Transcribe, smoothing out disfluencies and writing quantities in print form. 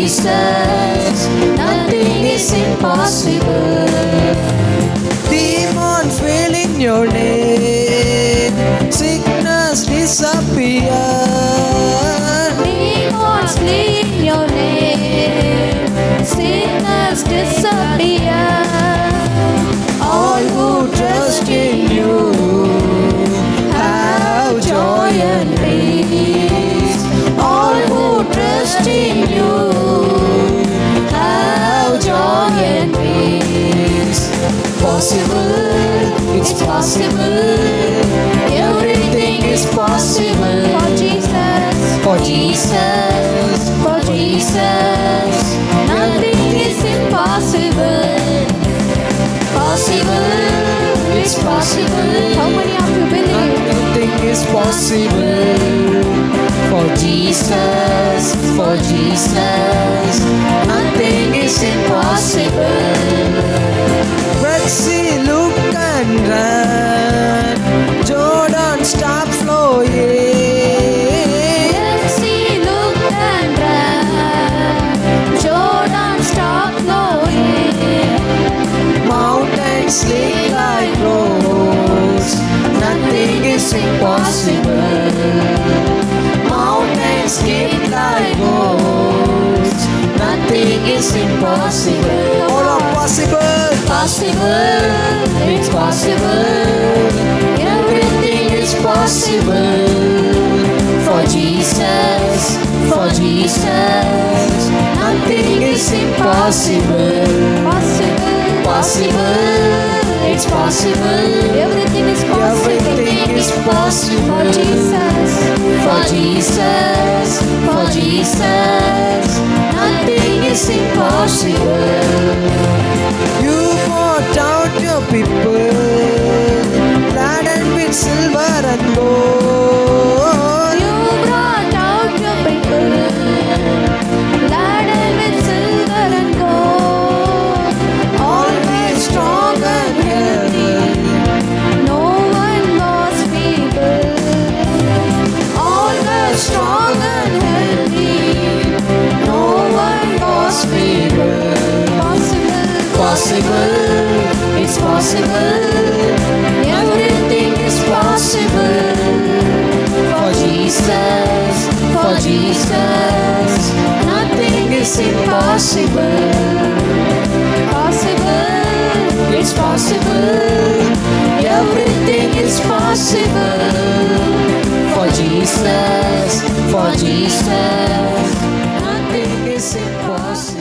Jesus, nothing is impossible. Demons fail in your name, sickness disappear. Demons flee in your name, sickness disappear. All who trust in you have joy and peace. All who trust in you have joy and peace. Possible, it's possible. Everything is possible for Jesus. For Jesus, For Jesus, nothing is impossible. Possible, it's possible. How many of you believe? nothing is possible. For Jesus, nothing is impossible. Red Sea, look and run. Jordan, stop flowing. Let's see, look and run. Jordan, stop flowing. Mountains slip like rose. Nothing is impossible. Mountains skip like rose. Nothing is impossible. All are possible. Possible, it's possible. Everything is possible. For Jesus, nothing is impossible. Possible, it's possible. Everything is possible. Everything is possible. For Jesus, nothing is impossible. You brought out your people, laden with silver and gold. You brought out your people, laden with silver and gold. Always strong and healthy. No one was feeble. Always strong and healthy. No one was feeble. Possible, it's possible. Everything is possible. For Jesus, nothing is impossible. It's possible. Everything is possible. For Jesus, nothing is impossible.